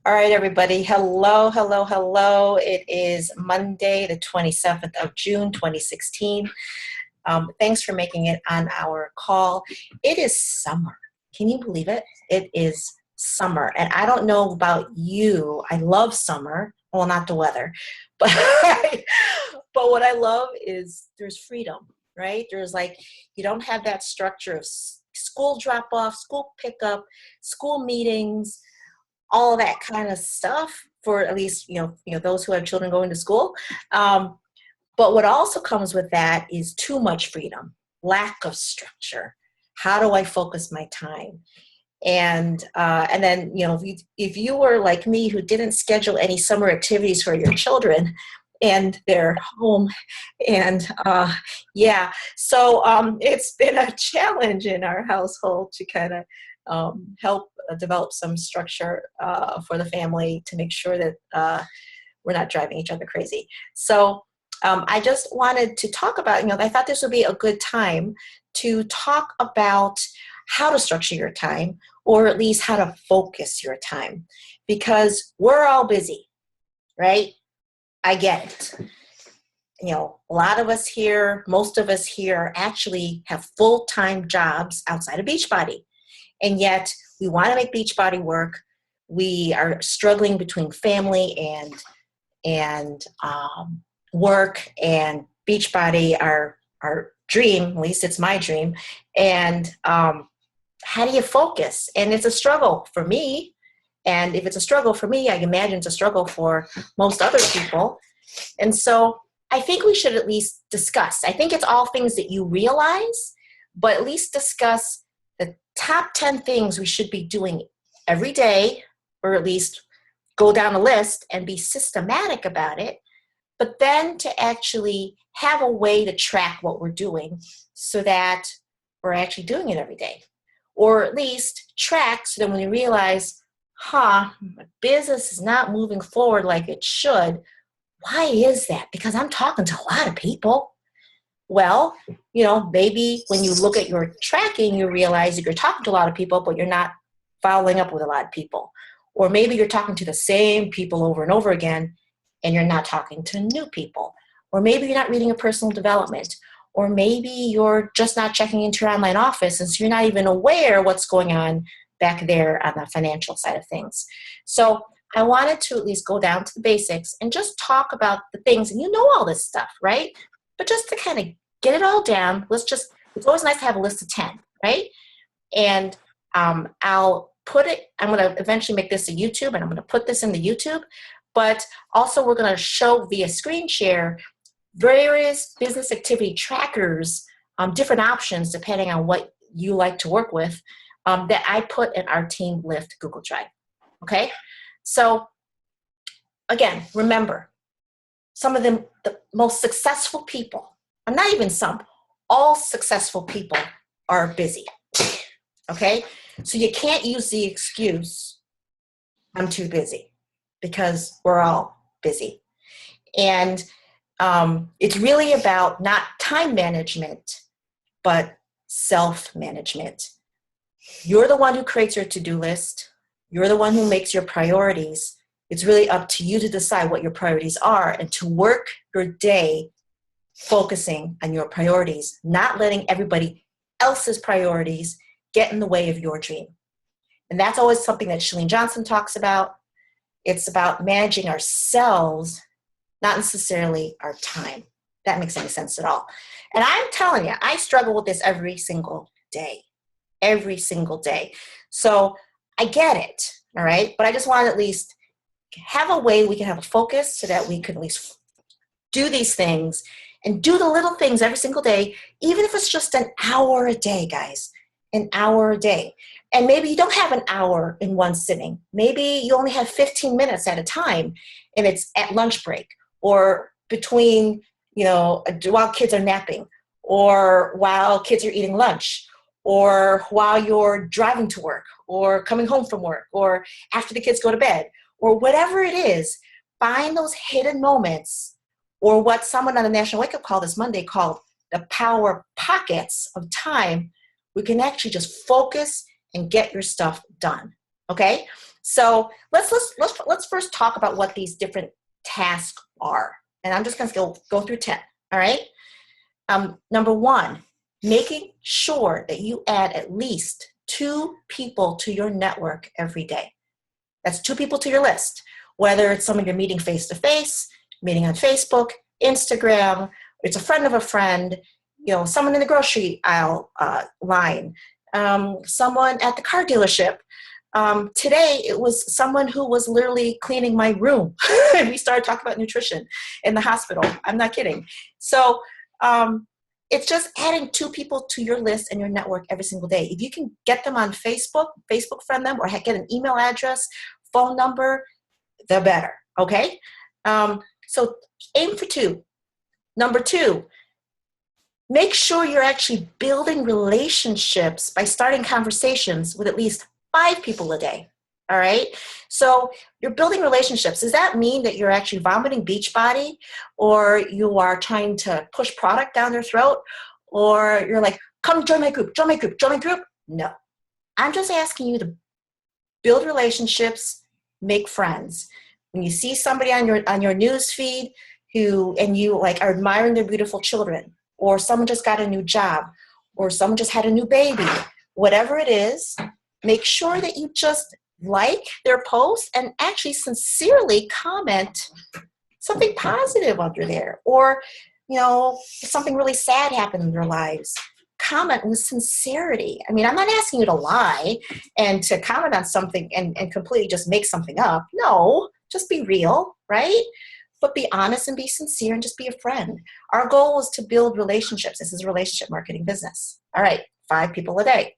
All right, everybody. Hello, hello, hello. It is Monday, the 27th of June, 2016. Thanks for making it on our call. It is summer. Can you believe it? It is summer. And I don't know about you. I love summer. Well, not the weather, but but what I love is there's freedom, right? There's like you don't have that structure of school drop off, school pickup, school meetings, all of that kind of stuff for at least those who have children going to school. But what also comes with that is too much freedom, lack of structure. How do I focus my time? And then if you were like me who didn't schedule any summer activities for your children and they're home and it's been a challenge in our household to kind of help develop some structure for the family to make sure that we're not driving each other crazy. So I just wanted to talk about, I thought this would be a good time to talk about how to structure your time, or at least how to focus your time, because we're all busy, right? I get it. A lot of us here, most of us here actually have full-time jobs outside of Beachbody. And yet we want to make Beachbody work. We are struggling between family and work and Beachbody, our dream, at least it's my dream. And how do you focus? And it's a struggle for me. And if it's a struggle for me, I imagine it's a struggle for most other people. And so I think we should at least discuss. I think it's all things that you realize, but at least discuss the top 10 things we should be doing every day, or at least go down a list and be systematic about it, but then to actually have a way to track what we're doing so that we're actually doing it every day. Or at least track so that when you realize, my business is not moving forward like it should. Why is that? Because I'm talking to a lot of people. Well, maybe when you look at your tracking, you realize that you're talking to a lot of people, but you're not following up with a lot of people. Or maybe you're talking to the same people over and over again, and you're not talking to new people. Or maybe you're not reading a personal development. Or maybe you're just not checking into your online office, and so you're not even aware what's going on back there on the financial side of things. So I wanted to at least go down to the basics and just talk about the things, and all this stuff, right? But just to kind of get it all down, it's always nice to have a list of 10, right? And I'll put it, I'm going to eventually make this a YouTube, and I'm going to put this in the YouTube, but also we're going to show via screen share various business activity trackers, different options depending on what you like to work with, that I put in our Team Lift Google Drive, okay? So again, remember, some of the most successful people, or not even some, all successful people are busy, okay? So you can't use the excuse, I'm too busy, because we're all busy. And it's really about not time management, but self-management. You're the one who creates your to-do list. You're the one who makes your priorities. It's really up to you to decide what your priorities are and to work your day focusing on your priorities, not letting everybody else's priorities get in the way of your dream. And that's always something that Chalene Johnson talks about. It's about managing ourselves, not necessarily our time. That makes any sense at all. And I'm telling you, I struggle with this every single day. Every single day. So I get it, all right? But I just want to at least have a way we can have a focus so that we can at least do these things and do the little things every single day, even if it's just an hour a day, guys, an hour a day. And maybe you don't have an hour in one sitting. Maybe you only have 15 minutes at a time, and it's at lunch break or between, while kids are napping, or while kids are eating lunch, or while you're driving to work, or coming home from work, or after the kids go to bed, or whatever it is. Find those hidden moments, or what someone on the National Wake Up Call this Monday called the power pockets of time. We can actually just focus and get your stuff done, okay? So let's first talk about what these different tasks are. And I'm just going to go through 10. All right. Number one, making sure that you add at least 2 people to your network every day. That's 2 people to your list, whether it's someone you're meeting face to face, meeting on Facebook, Instagram, it's a friend of a friend, someone in the grocery aisle line, someone at the car dealership. Today, it was someone who was literally cleaning my room. And we started talking about nutrition in the hospital. I'm not kidding. So it's just adding 2 people to your list and your network every single day. If you can get them on Facebook friend them, or get an email address, phone number, the better, okay? So aim for 2. Number 2, make sure you're actually building relationships by starting conversations with at least 5 people a day, all right? So you're building relationships. Does that mean that you're actually vomiting Beachbody, or you are trying to push product down their throat, or you're like, come join my group, join my group, join my group? No. I'm just asking you to build relationships, make friends. When you see somebody on your news feed and you are admiring their beautiful children, or someone just got a new job, or someone just had a new baby, whatever it is, make sure that you just like their post and actually sincerely comment something positive under there. Or, if something really sad happened in their lives, comment with sincerity. I mean, I'm not asking you to lie and to comment on something and completely just make something up. No, just be real, right? But be honest and be sincere and just be a friend. Our goal is to build relationships. This is a relationship marketing business. All right, 5 people a day.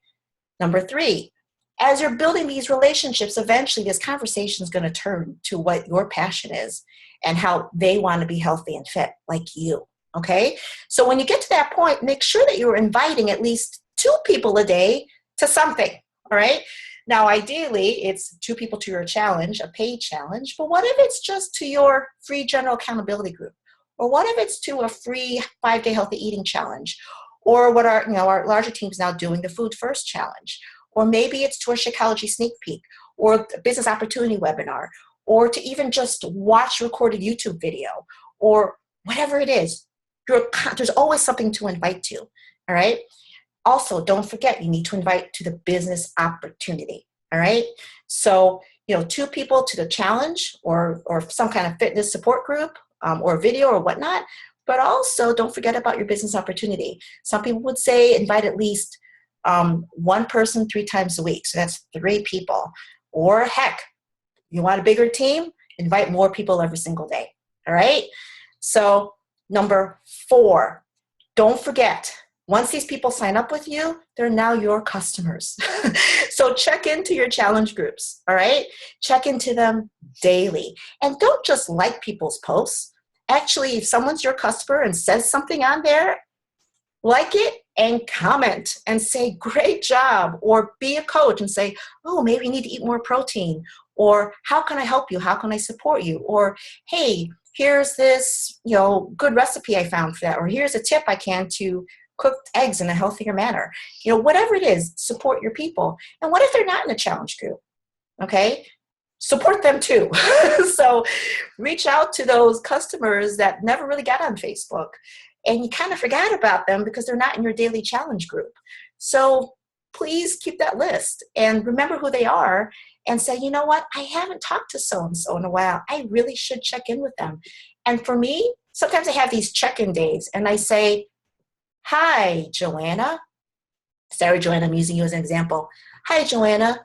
Number 3, as you're building these relationships, eventually this conversation is going to turn to what your passion is and how they want to be healthy and fit like you, okay? So when you get to that point, make sure that you're inviting at least 2 people a day to something, all right? Now, ideally, it's 2 people to your challenge, a paid challenge, but what if it's just to your free general accountability group? Or what if it's to a free 5-day healthy eating challenge? Or what our larger team's now doing, the Food First Challenge. Or maybe it's to a Shakeology sneak peek, or a business opportunity webinar, or to even just watch a recorded YouTube video, or whatever it is. There's always something to invite to, all right? Also, don't forget, you need to invite to the business opportunity, all right? So, 2 people to the challenge or some kind of fitness support group or video or whatnot, but also don't forget about your business opportunity. Some people would say invite at least 1 person 3 times a week. So that's 3 people. Or heck, you want a bigger team? Invite more people every single day, all right? So number 4, don't forget, once these people sign up with you, they're now your customers. So check into your challenge groups, all right? Check into them daily. And don't just like people's posts. Actually, if someone's your customer and says something on there, like it and comment and say, great job, or be a coach and say, oh, maybe you need to eat more protein, or how can I help you? How can I support you? Or, hey, here's this, good recipe I found for that, or here's a tip I can to cook eggs in a healthier manner. Whatever it is, support your people. And what if they're not in a challenge group? Okay, support them too. So reach out to those customers that never really got on Facebook and you kind of forgot about them because they're not in your daily challenge group. So please keep that list and remember who they are and say, you know what, I haven't talked to so-and-so in a while. I really should check in with them. And for me, sometimes I have these check-in days and I say, hi, Joanna. Sorry, Joanna, I'm using you as an example. Hi, Joanna.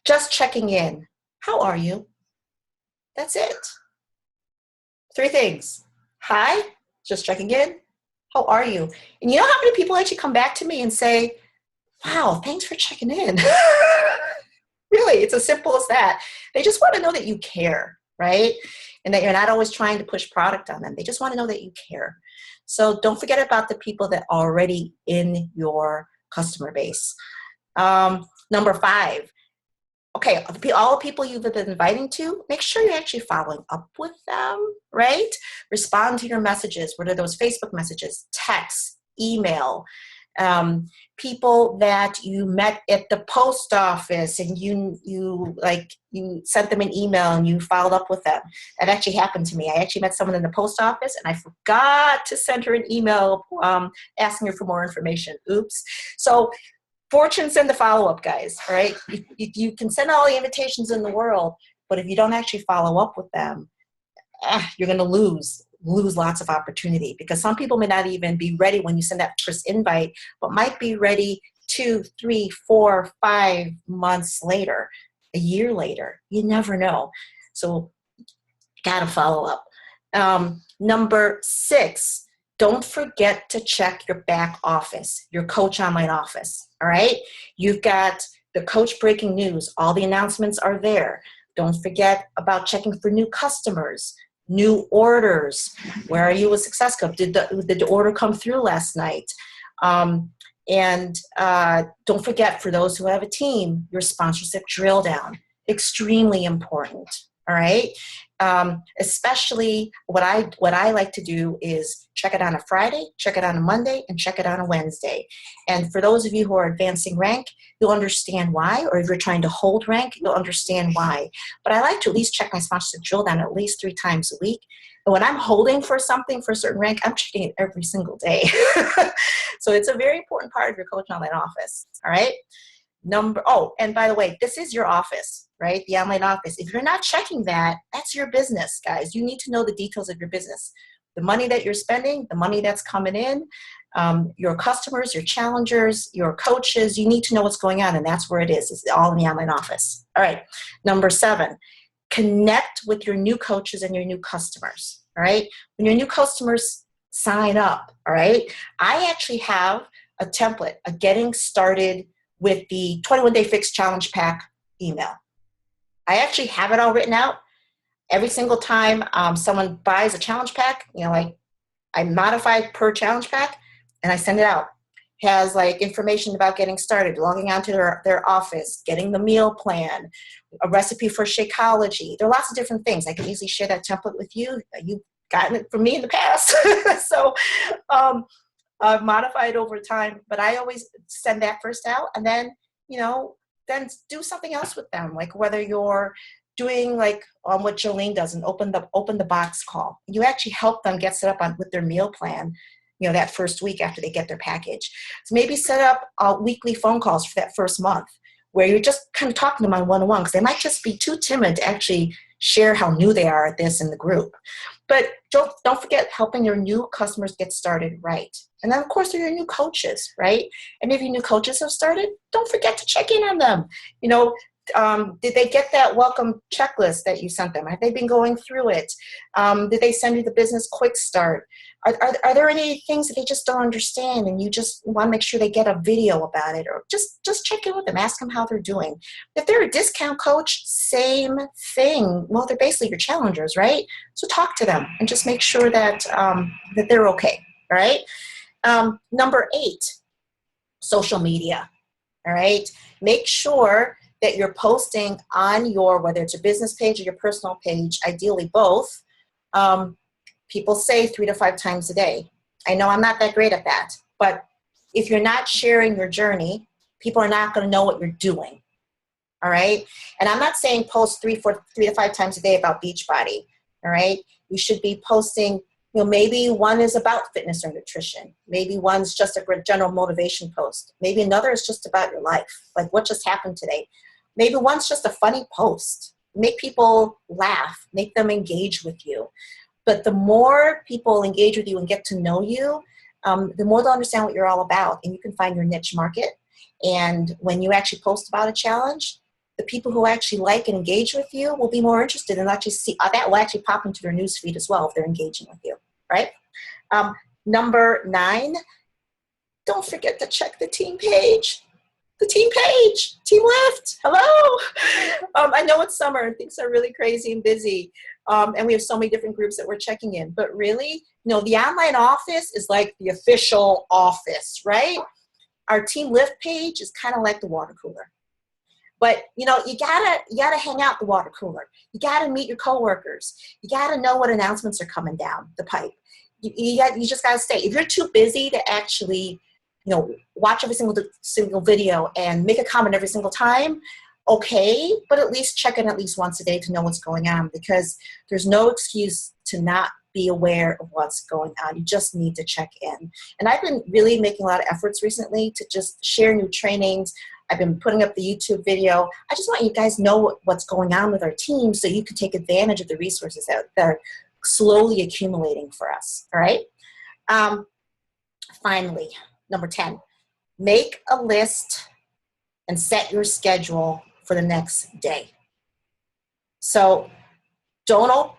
Just checking in. How are you? That's it. 3 things. Hi, just checking in. How are you? And you know how many people actually come back to me and say, wow, thanks for checking in. Really, it's as simple as that. They just want to know that you care, right? And that you're not always trying to push product on them. They just want to know that you care. So don't forget about the people that are already in your customer base. Number 5, okay, all the people you've been inviting to, make sure you're actually following up with them, right? Respond to your messages. What are those Facebook messages, texts, email? People that you met at the post office and you sent them an email and you followed up with them. That actually happened to me. I actually met someone in the post office and I forgot to send her an email asking her for more information. Oops. So fortune's in the follow-up, guys. All right. You can send all the invitations in the world, but if you don't actually follow up with them, you're going to lose lots of opportunity, because some people may not even be ready when you send that first invite, but might be ready 2, 3, 4, 5 months later, a year later. You never know. So gotta follow up. Number 6, don't forget to check your back office, your Coach Online office. All right. You've got the Coach Breaking News. All the announcements are there. Don't forget about checking for new customers, new orders. Where are you with Success Club? Did the order come through last night? And don't forget, for those who have a team, your sponsorship drill down. Extremely important. All right. Especially what I like to do is check it on a Friday, check it on a Monday, and check it on a Wednesday. And for those of you who are advancing rank, you'll understand why, or if you're trying to hold rank, you'll understand why. But I like to at least check my sponsorship drill down at least 3 times a week. And when I'm holding for something for a certain rank, I'm checking it every single day. So it's a very important part of your Coach Online office. All right. And by the way, this is your office, right? The online office. If you're not checking that, that's your business, guys. You need to know the details of your business. The money that you're spending, the money that's coming in, your customers, your challengers, your coaches, you need to know what's going on, and that's where it is. It's all in the online office. All right. Number 7, connect with your new coaches and your new customers. All right. When your new customers sign up, all right, I actually have a template, a getting started with the 21-day fix challenge pack email. I actually have it all written out. Every single time someone buys a challenge pack, I modify per challenge pack and I send it out. It has like information about getting started, logging onto their office, getting the meal plan, a recipe for Shakeology. There are lots of different things. I can easily share that template with you. You've gotten it from me in the past. So I've modified over time, but I always send that first out, and then, then do something else with them. Like whether you're doing like what Jolene does and open the box call. You actually help them get set up with their meal plan, that first week after they get their package. So maybe set up weekly phone calls for that first month where you're just kind of talking to them on one-on-one, because they might just be too timid to actually share how new they are at this in the group. But don't forget helping your new customers get started right. And then, of course, they're your new coaches, right? And if your new coaches have started, don't forget to check in on them. Did they get that welcome checklist that you sent them? Have they been going through it? Did they send you the business quick start? Are there any things that they just don't understand and you just want to make sure they get a video about it? Or just check in with them, ask them how they're doing. If they're a discount coach, same thing. Well, they're basically your challengers, right? So talk to them and just make sure that that they're okay, all right? Number 8, social media, all right? Make sure that you're posting on whether it's your business page or your personal page, ideally both. People say 3 to 5 times a day. I know I'm not that great at that, but if you're not sharing your journey, people are not going to know what you're doing. All right. And I'm not saying post 3 to 5 times a day about Beachbody. All right. You should be posting, maybe one is about fitness or nutrition. Maybe one's just a general motivation post. Maybe another is just about your life. Like what just happened today. Maybe one's just a funny post. Make people laugh, make them engage with you. But the more people engage with you and get to know you, the more they'll understand what you're all about, and you can find your niche market. And when you actually post about a challenge, the people who actually like and engage with you will be more interested and actually see that will actually pop into their newsfeed as well if they're engaging with you, right? Number 9, don't forget to check the team page. The team page, Team Lift, hello. I know it's summer and things are really crazy and busy. And we have so many different groups that we're checking in. But really, the online office is like the official office, right? Our Team Lift page is kind of like the water cooler. But, you gotta hang out the water cooler. You gotta meet your coworkers. You gotta know what announcements are coming down the pipe. You just gotta stay. If you're too busy to actually watch every single video and make a comment every single time, okay, but at least check in at least once a day to know what's going on, because there's no excuse to not be aware of what's going on. You just need to check in. And I've been really making a lot of efforts recently to just share new trainings. I've been putting up the YouTube video. I just want you guys to know what's going on with our team so you can take advantage of the resources that are slowly accumulating for us, all right? Finally, number 10, make a list and set your schedule for the next day. So don't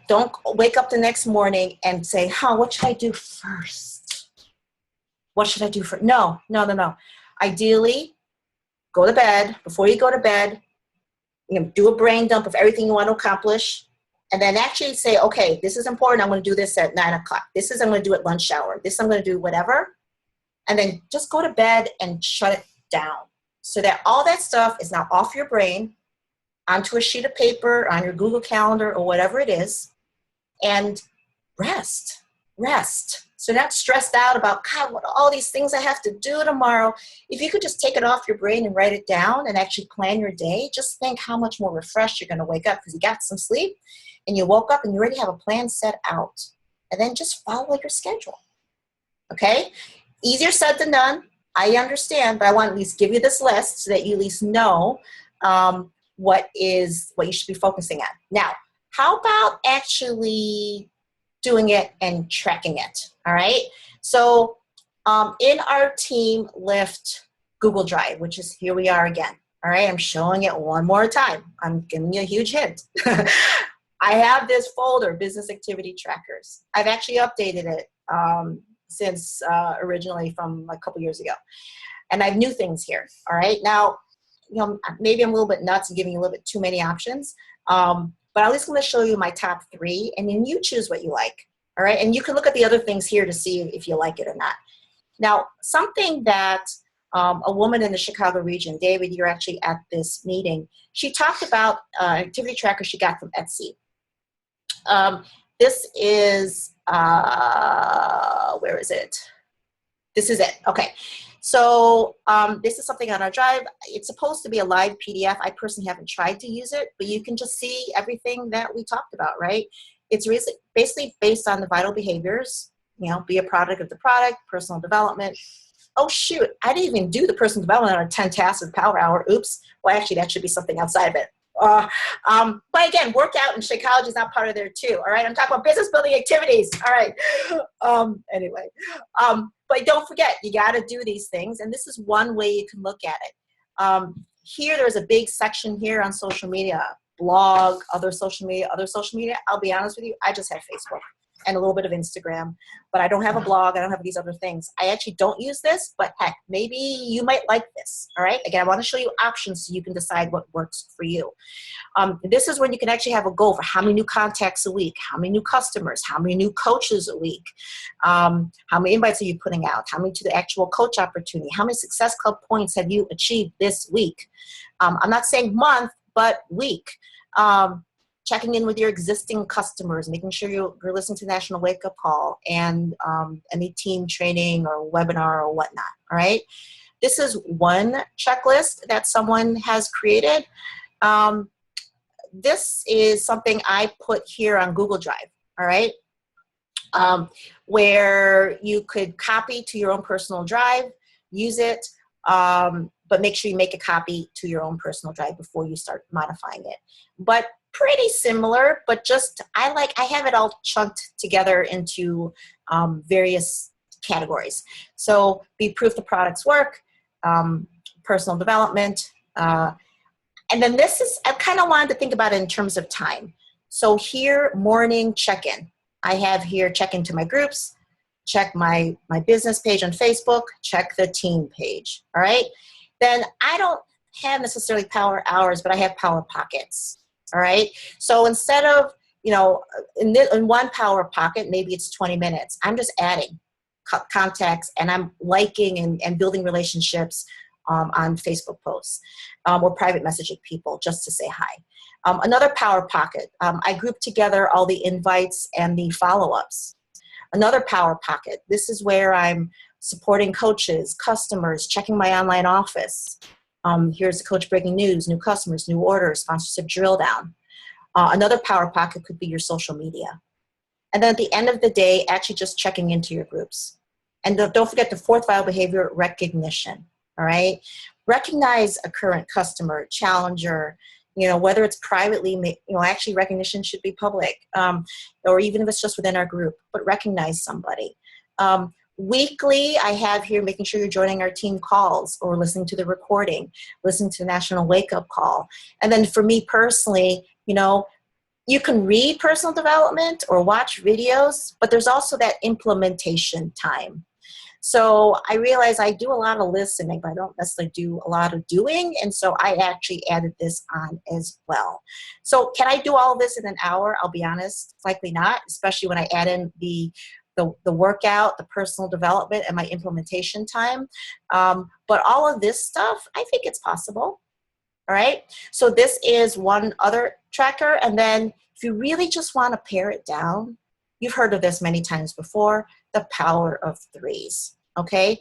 wake up the next morning and say, what should I do first? What should I do first? No. Ideally, go to bed. Before you go to bed, do a brain dump of everything you want to accomplish, and then actually say, okay, this is important. I'm going to do this at 9 o'clock. This is I'm going to do at lunch hour. This I'm going to do whatever. And then just go to bed and shut it down so that all that stuff is now off your brain, onto a sheet of paper, on your Google Calendar or whatever it is, and rest. So you're not stressed out about, God, what all these things I have to do tomorrow. If you could just take it off your brain and write it down and actually plan your day, just think how much more refreshed you're going to wake up because you got some sleep and you woke up and you already have a plan set out. And then just follow your schedule. Okay? Easier said than done. I understand, but I want to at least give you this list so that you at least know what you should be focusing on. Now, how about actually doing it and tracking it, all right? So in our team Lift Google Drive, which is here we are again, all right? I'm showing it one more time. I'm giving you a huge hint. I have this folder, Business Activity Trackers. I've actually updated it since originally from a couple years ago. And I have new things here, all right? Now, maybe I'm a little bit nuts and giving you a little bit too many options, but at least I'm going to show you my top 3, and then you choose what you like, all right? And you can look at the other things here to see if you like it or not. Now, something that a woman in the Chicago region, David, you're actually at this meeting, she talked about activity tracker she got from Etsy. This is, where is it? This is it, okay. So this is something on our drive. It's supposed to be a live PDF. I personally haven't tried to use it, but you can just see everything that we talked about, right? It's basically based on the vital behaviors, be a product of the product, personal development. Oh, shoot, I didn't even do the personal development on a 10 tasks of Power Hour. Oops. Well, actually, that should be something outside of it. But again, workout and Shakeology is not part of there too. All right. I'm talking about business building activities. All right. Anyway, but don't forget, you got to do these things. And this is one way you can look at it. Here, there's a big section here on social media, blog, other social media. I'll be honest with you. I just have Facebook and a little bit of Instagram, but I don't have a blog. I don't have these other things. I actually don't use this, but heck, maybe you might like this. All right. Again, I want to show you options so you can decide what works for you. This is when you can actually have a goal for how many new contacts a week, how many new customers, how many new coaches a week, how many invites are you putting out, how many to the actual coach opportunity, how many Success Club points have you achieved this week? I'm not saying month, but week. Checking in with your existing customers, making sure you're listening to National Wake Up Call and any team training or webinar or whatnot, all right? This is one checklist that someone has created. This is something I put here on Google Drive, all right? Where you could copy to your own personal drive, use it, but make sure you make a copy to your own personal drive before you start modifying it. But pretty similar, but just I have it all chunked together into various categories. So be proof the products work, personal development, and then this is, I kind of wanted to think about it in terms of time. So here, morning check-in. I have here check into my groups, check my business page on Facebook, check the team page, all right? Then I don't have necessarily Power Hours, but I have Power Pockets, all right? So instead of, in one Power Pocket, maybe it's 20 minutes, I'm just adding contacts and I'm liking and building relationships on Facebook posts or private messaging people just to say hi. Another Power Pocket, I group together all the invites and the follow-ups. Another Power Pocket, this is where I'm supporting coaches, customers, checking my online office. Here's the coach breaking news, new customers, new orders, sponsorship drill down. Another power pocket could be your social media. And then at the end of the day, actually just checking into your groups. And don't forget the fourth vital behavior, recognition, all right? Recognize a current customer, challenger, whether it's privately, actually recognition should be public, or even if it's just within our group, but recognize somebody. Weekly, I have here making sure you're joining our team calls or listening to the recording, listening to the National Wake Up Call. And then for me personally, you can read personal development or watch videos, but there's also that implementation time. So I realize I do a lot of listening, but I don't necessarily do a lot of doing. And so I actually added this on as well. So can I do all of this in an hour? I'll be honest, likely not, especially when I add in the workout, the personal development, and my implementation time. But all of this stuff, I think it's possible. All right. So this is one other tracker. And then if you really just want to pare it down, you've heard of this many times before, the power of threes. Okay.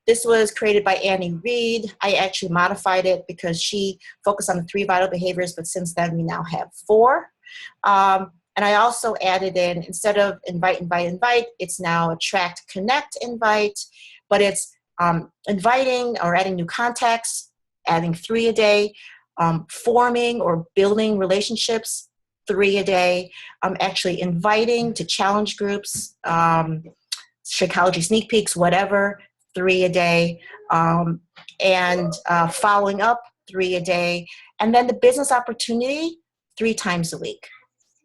This was created by Annie Reed. I actually modified it because she focused on the 3 vital behaviors, but since then we now have 4. And I also added in, instead of invite, it's now attract, connect, invite, but it's inviting or adding new contacts, adding 3 a day, forming or building relationships, 3 a day, actually inviting to challenge groups, Shakeology sneak peeks, whatever, 3 a day, and following up, 3 a day, and then the business opportunity, 3 times a week.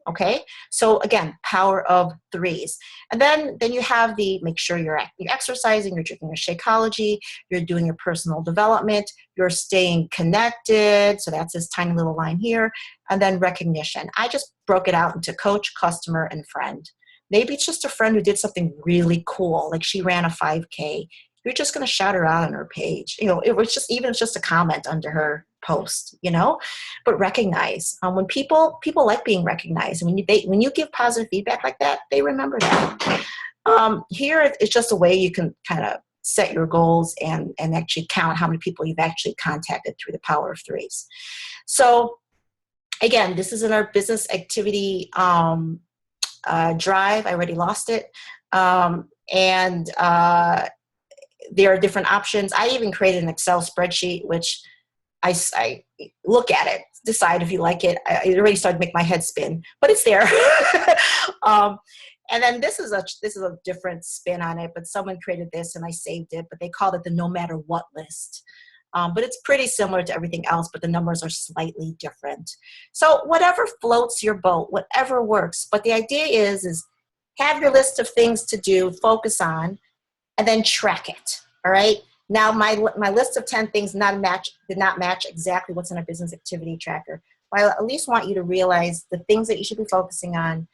Okay, so again, power of threes. And then you have the make sure you're exercising, you're drinking your Shakeology, you're doing your personal development, you're staying connected. So that's this tiny little line here. And then recognition. I just broke it out into coach, customer, and friend. Maybe it's just a friend who did something really cool, like she ran a 5K. You're just going to shout her out on her page. It was just, even if it's just a comment under her post, but recognize. When people like being recognized, and when you give positive feedback like that, they remember that. Here, it's just a way you can kind of set your goals and actually count how many people you've actually contacted through the power of threes. So again, this is in our business activity drive. I already lost it. There are different options. I even created an Excel spreadsheet, which I look at it, decide if you like it. I already started to make my head spin, but it's there. And then this is a different spin on it, but someone created this and I saved it, but they called it the no matter what list. But it's pretty similar to everything else, but the numbers are slightly different. So whatever floats your boat, whatever works. But the idea is have your list of things to do, focus on, and then track it. All right. Now my list of 10 things did not match exactly what's in a business activity tracker. But I at least want you to realize the things that you should be focusing on,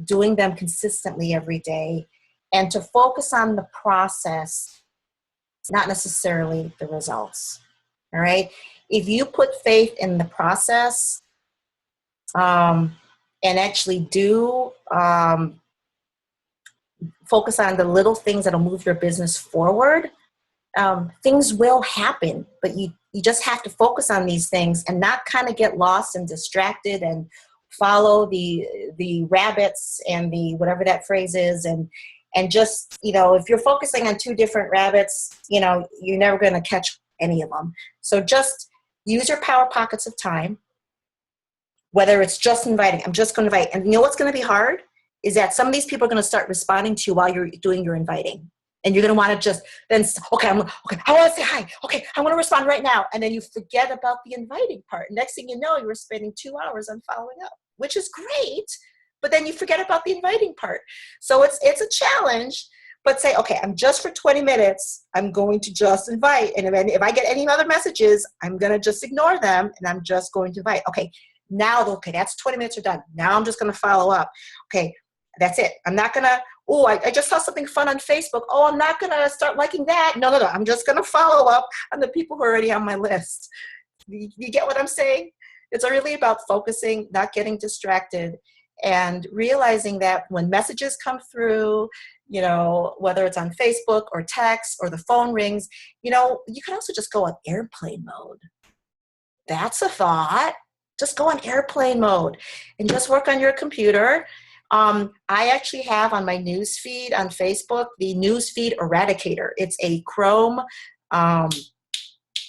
doing them consistently every day, and to focus on the process, not necessarily the results. All right. If you put faith in the process and actually do focus on the little things that'll move your business forward, things will happen, but you just have to focus on these things and not kind of get lost and distracted and follow the rabbits and the whatever that phrase is, and just, if you're focusing on 2 different rabbits, you're never going to catch any of them. So just use your power pockets of time, whether it's just inviting. I'm just going to invite. And you know what's going to be hard is that some of these people are going to start responding to you while you're doing your inviting. And you're going to want to just then, I want to say hi. Okay, I want to respond right now. And then you forget about the inviting part. Next thing you know, you were spending 2 hours on following up, which is great. But then you forget about the inviting part. So it's a challenge, but say, okay, I'm just for 20 minutes. I'm going to just invite. And if I get any other messages, I'm going to just ignore them. And I'm just going to invite. Okay, that's 20 minutes are done. Now I'm just going to follow up. Okay, that's it. I'm not going to, I just saw something fun on Facebook. I'm not going to start liking that. No. I'm just going to follow up on the people who are already on my list. You get what I'm saying? It's really about focusing, not getting distracted, and realizing that when messages come through, you know, whether it's on Facebook or text or the phone rings, you know, you can also just go on airplane mode. That's a thought. Just go on airplane mode and just work on your computer. I actually have on my news feed on Facebook the news feed eradicator. It's a Chrome. I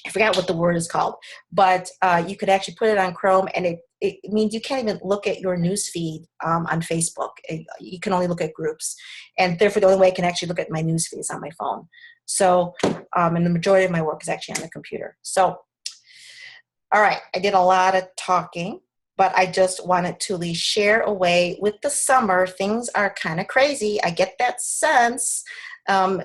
forgot what the word is called, but you could actually put it on Chrome, and it means you can't even look at your news feed on Facebook. You can only look at groups, and therefore the only way I can actually look at my news feed is on my phone. So, and the majority of my work is actually on the computer. So, all right, I did a lot of talking, but I just wanted to at least share a way with the summer. Things are kind of crazy. I get that sense.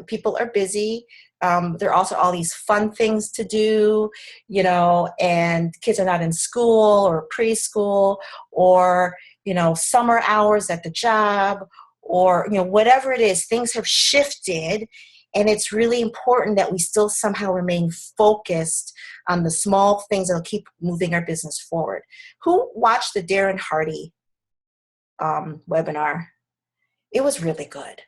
People are busy. There are also all these fun things to do, you know, and kids are not in school or preschool, or, you know, summer hours at the job, or, you know, whatever it is, things have shifted. And it's really important that we still somehow remain focused on the small things that will keep moving our business forward. Who watched the Darren Hardy webinar? It was really good.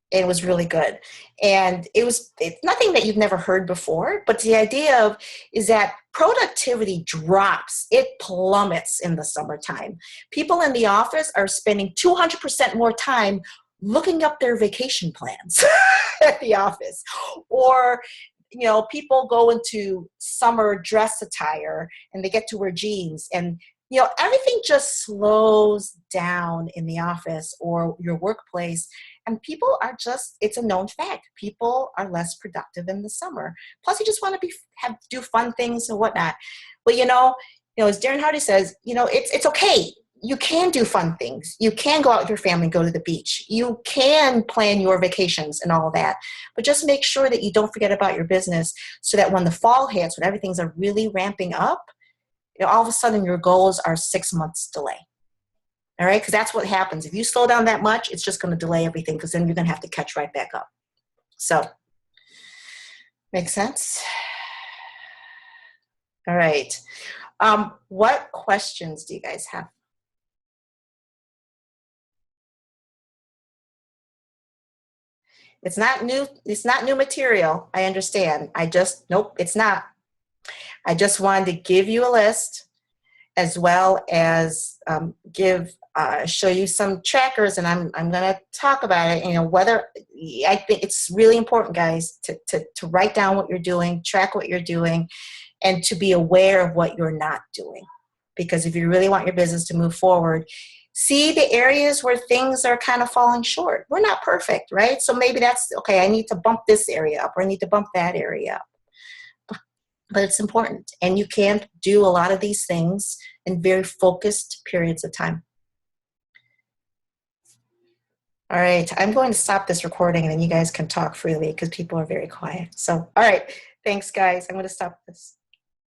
It was really good. And it's nothing that you've never heard before, but the idea of is that productivity drops. It plummets in the summertime. People in the office are spending 200% more time looking up their vacation plans at the office. Or, you know, people go into summer dress attire and they get to wear jeans, and you know, everything just slows down in the office or your workplace. And people are just, it's a known fact. People are less productive in the summer. Plus, you just want to do fun things and whatnot. But you know, as Darren Hardy says, you know, it's okay. You can do fun things. You can go out with your family and go to the beach. You can plan your vacations and all that. But just make sure that you don't forget about your business, so that when the fall hits, when everything's really ramping up, you know, all of a sudden your goals are 6 months delay. All right, because that's what happens. If you slow down that much, it's just going to delay everything, because then you're going to have to catch right back up. So, make sense? All right. What questions do you guys have? It's not new. It's not new material. I understand. Nope, it's not. I just wanted to give you a list, as well as show you some trackers, and I'm going to talk about it. You know, whether I think it's really important, guys, to write down what you're doing, track what you're doing, and to be aware of what you're not doing. Because if you really want your business to move forward, see the areas where things are kind of falling short. We're not perfect, right? So maybe that's okay. I need to bump this area up, or I need to bump that area up. But it's important, and you can do a lot of these things in very focused periods of time. All right, I'm going to stop this recording, and then you guys can talk freely, because people are very quiet. So, all right, thanks, guys. I'm going to stop this.